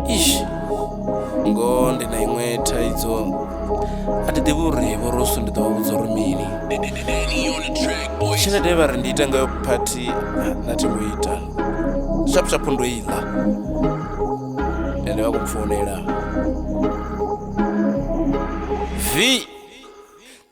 Ish, ngoho ndi na iṅwe thaidzo a thi ḓivhi uri vhoroso ndi ḓo vha vhudza uri mini. Tshelede vha ri ndi ita ngayo phathi na thi ngo ita shapshap ndo iḽa ende vha khou mpfonela V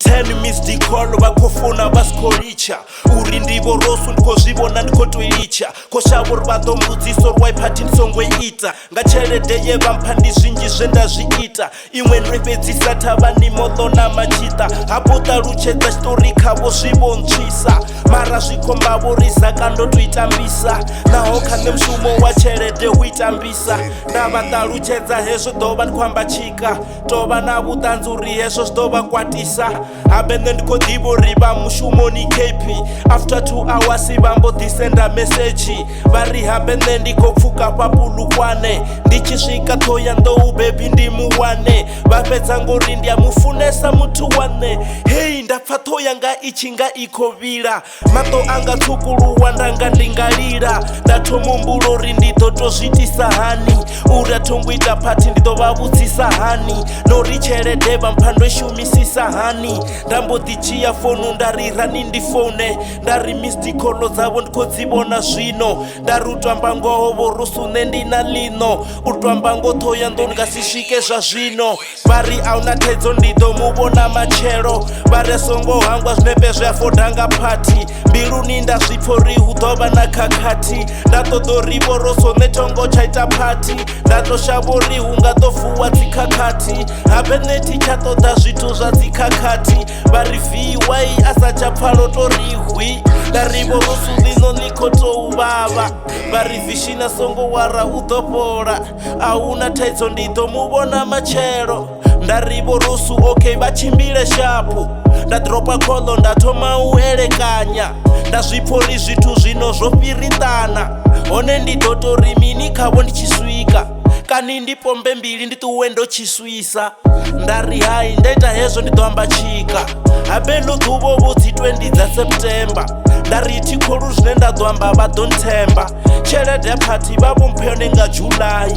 10 missed call vha khou founa vha si khou litsha uri ndi vhoroso ndi khou zwi vhona ndi khou tou litsha khou shavha uri vha ḓo mbudzisa uri why phathi ndi songo ita nga tshelede ye vha mpha ndi zwinzhi zwe nda zwi ita iṅwe ndo fhedzisa thavhani moḽo na matshita hafho ṱalutshedza tshiṱori khavho zwi vho ntswisa mara zwi khomba vhori zaka ndo to itambisa naho kha nṋe mushumo wa tshelede hu itambisa nda vha ṱalutshedza hezwo ḓo vha ndi khou amba tshika tovha na vhuṱanzi uri hezwo zwi ḓo vha kwatisa habe nṋe ndi khou ḓivha uri vha mushumoni KP after 2 hours vha mbo ḓi senda mesedzhi vha ri habe nṋe ndi khou pfuka papulukwane ndi tshi swika Thohoyandou bebi ndi muwane vha fhedza ngori ndi a mufunesa muthu wane hei nda pfa ṱhoho yanga i tshi nga i khou vhila maṱo anga tsukuluwa ndanga ndi nga lila nda thoma mbulo uri ndi ḓo to zwiitisa hani uri a thongo ita phathi ndi ḓo vha vhudzisa hani no ri tshelede vha mpha ndo shumisisa hani nda mbo ḓi dzhia founu nda ri rani ndi foune nda ri missed call dzavho ndi khou dzi vhona zwino nda ri u tamba ngoho vhoroso nṋe ndi na ḽino u tamba ngo Thohoyandou ndi nga si swike zwa zwino vha ri ahuna thaidzo ndi ḓo mu vhona matshelo vha ri songo hangwa zwinepe zwi a foda nga phathi mbiluni nda zwipfa uri hu ḓo vha na khakhathi nda ṱoḓa uri vhoroso nṋe thongo tsha ita phathi nda tou shavha uri hu nga ḓo vuwa dzikhakhathi habe nṋe thi tsha ṱoḓa zwithu zwa dzikhakhathi vha ri VY a sa tsha pfa lo to ri hwi nda ri vhoroso ḽino ḽi khou tou vhavha vha ri vishina songo wara u ḓo fhola ahuna thaidzo ndi ḓo mu vhona matshelo nda ri vhoroso okay vha tshimbile shapu nda dropa khoḽo nda thoma u elekanya nda zwipfa uri zwithu zwino zwo fhiriṱana hone ndi ḓo tori mini khavho ndi tshi swika kani ndi pombe mbili ndi ṱuwe ndo tshi swisa nda ri hai nda ita hezwo ndi ḓo amba tshika habe ḽo ḓuvho vho dzi 20 dza September nda ri thi kholu zwine nda ḓo amba vha ḓo nthemba tshelede ya phathi vha vho mpha yone nga July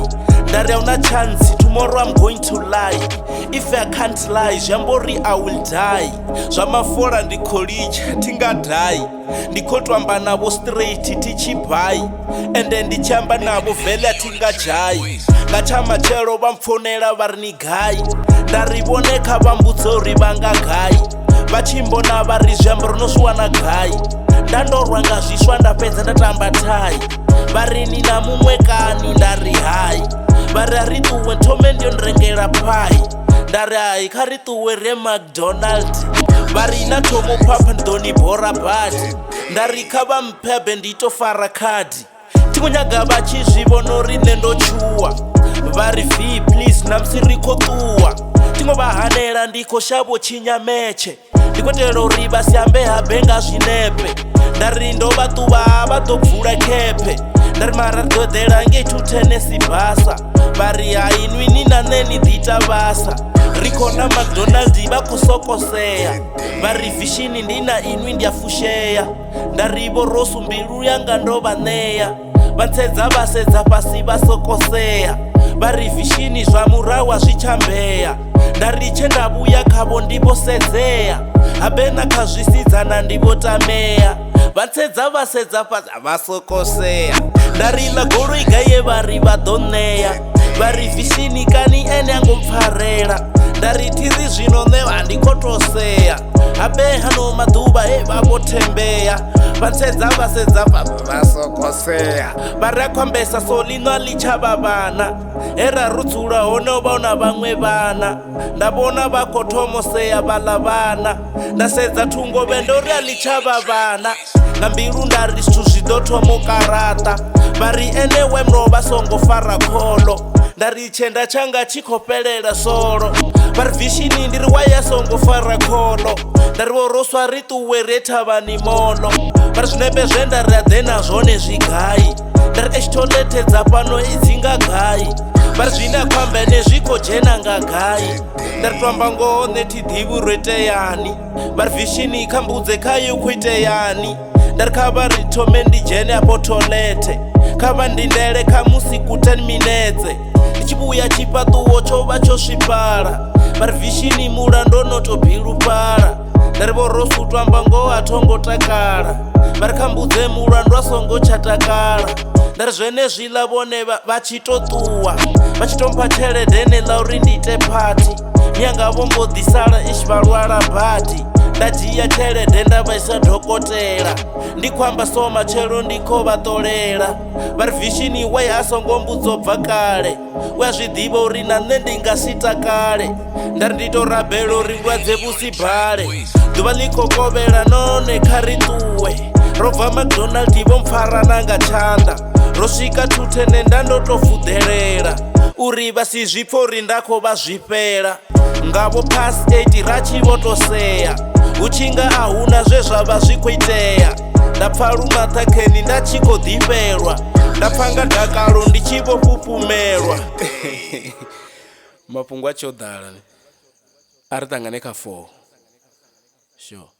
nda ri ahuna chance tomorrow I'm going to lie if I can't lie zwi amba uri I will die zwa mafola ndi khou litsha thi nga dai ndi khou tou amba navho straight thi tshi bai ende ndi tshi amba navho vele a thi nga dzhai nga tsha matshelo vha mpfonela vha ri ni gai nda ri vhone kha vha mbudze uri vha nga gai vha tshi mbona vha ri zwiambaro no zwi wana gai nda ndo rwa nga zwiswa nda fhedza nda tamba thai vha ri ni na muṅwe kani nda ri hai vha ri a ri ṱuwe thome ndiyo ndirengela pai nda ri hai kha ri ṱuwe ri ye McDonald vha ri na thomo phapha ndi ḓo ni bora badi nda ri kha vha mphebe ndi ito fara khadi thi khou nyaga vha tshi zwi vhona uri nṋe ndo tshuwa vha ri V please na musi ri khou ṱuwa thi ngo vha hanela ndi khou shavha u tshinya metshe ndi khou itela uri vha si ambe habe nga zwinepe nda ri ndo vha ṱuvha vha ḓo bvula khephe nda ri mara ri ḓo eḓela ngei 210 basa vha ri hai nwini na nṋe ni ḓi ita vhasa ri khou na McDonald vha khou sokosea vha ri vishini ndi na inwi ndi a fushea nda ri vhoroso mbilu yanga ndo vha ṋea vha ntsedza vha sedza fhasi vha sokosea vha ri vishini zwa murahu a zwi tshambea nda ri tshe nda vhuya khavho ndi vho sedzea habe na kha zwisidzana ndi vho tamea vha ntsedza vha sedza fhasi vha sokosea nda ri ḽa goloi gaye vha ri vha ḓo ṋea vha ri vishini kani ene a ngo mpfarela nda ri thiri zwino ṋewa ndi khou tou sea habe hano maḓuvha vha vho thembea vha ntsedza vha sedza vha sokosea vha ri a khou ambesa so ḽino a ḽi tshavha vhana he ra ro dzula hone u vha hu na vhaṅwe vhana nda vhona vha khou thomosea vhaḽa vhana nda sedza thungo vhende uri a ḽi tshavha vhana nga mbilu nda ri zwithu zwi ḓo thoma u karaṱa vha ri enewe mno vha songo fara khoḽo nda ri tshenda tshanga tshi khou fhelela solo vha ri vishini ndi ri waya songo fara khoḽo nda ri vhoroswa ri ṱuwe ri ye thavhani moḽo vha ri zwinepe zwe nda ri a ḓe na zwone zwi gai nda ri eshitolethe dza fhano idzi nga gai vha ri zwine a khou amba ene zwi khou dzhena nga gai nda ri tou amba ngoho nṋe thi ḓivhi uri iteyani vha ri vishini kha mbudze khayo u khou iteyani nda ri kha vha ri thome ndi dzhene afho toilethe kha vha ndindele kha musi ku 10 minetse ndi tshi vhuya tshifhaṱuwo tsho vha tsho swifhala vha ri vishini mulando no to bilufhala nda ri vho Rosu twamba ngoho a thongo takala vha ri kha mbudze mulando a songo tsha takala nda ri zwenezwiḽa vhone vha tshi to ṱuwa vha tshi to mpha tshelede ene ḽa uri ndi ite phathi mianga vho mbo ḓi sala i tshi vha lwala badi nda dzhia tshelede nda vhaisa dokotela ndi khou amba so matshelo ndi khou vha ṱolela vha ri vishini wai a songo mbudzo bva kale u a zwi ḓivha uri na nṋe ndi nga si takale nda ri ndi to rabela uri vhulwadze vhusi bale ḓuvha ḽi khou kovhela none kha ri ṱuwe ro bva McDonald vho mpfarana nga tshanḓa ro swika 210 nda ndo to fudelela uri vha si zwi pfha uri nda khou vha zwifhela ngavho pass 8 ra tshi vho to sea hu tshi nga a huna zwe zwa vha zwi khou itea nda pfa lumaṱhakheni nda tshi khou ḓifhelwa nda pfa nga dakalo ndi tshi vho fhufhumelwa mafhungo a tshi o ḓala a ri ṱangane kha 4 sure